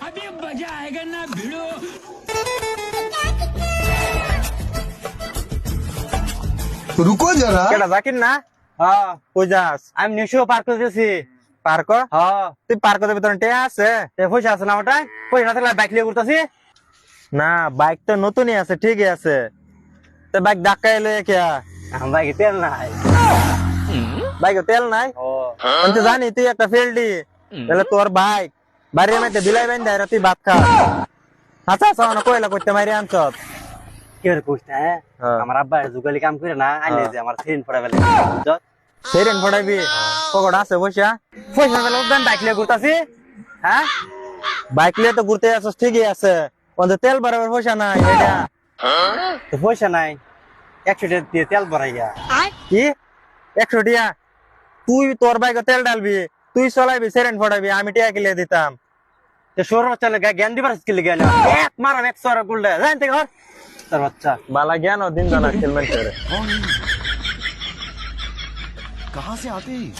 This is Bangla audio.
अभी मजा आएगा ना भिड़ो। रुको जरा। কেডা জাকির না? হ্যাঁ কই যাস? আমি নিশো পার্ক করতেছি। পার্ক? হ্যাঁ তুই পার্কের ভিতরে টেয়া আছে? পয়সা আছে না ওটাই? পয়সা থাকলে বাইক নিয়ে ঘুরতেছি। না, বাইক তো নতুনই আছে, ঠিকই আছে। তো বাইক ধাক্কা এলো কে? আমার বাইকে তেল নাই। বাইকে তেল নাই? ও আমি তো জানি তুই একটা ফেলডি, তাহলে তোর বাইক বাড়ির মধ্যে বিলাই বাইন দেয়, তুই ভাত খা। আচ্ছা আচ্ছা, অনেক কয়লা করতে মারি আনছত। কি করে কইছ না? হ্যাঁ। আমার আব্বা যুগালি কাম করে না, আইলে যে আমার ট্রেন পড়া বেলে। সেরেন ফটাইবি পকড় আছে পয়সা? পয়সা বেলে উদ্যান বাইক নিয়ে ঘুরতেছি। হ্যাঁ বাইক নিয়ে তো ঘুরতে আসছ, ঠিকই আছে, কিন্তু তেল ভরাবার পয়সা নাই। এটা তো পয়সা নাই, 100 টাকা দিয়ে তেল ভরাইয়া। কি 100 টিয়া? তুই তোর বাইকে তেল ডালবি, তুই চলাইবি, সেরেন ফটাইবি, আমি টিয়া কিলে দিতাম। তো সৌর বাচ্চা জ্ঞান দিবার স্কিল জ্ঞান এক মারাম 100 গুলডে জান থেকে ঘর তোর বাচ্চা বালা জ্ঞান ও দিন জানা খেলবেন। कहाँ से आते हैं?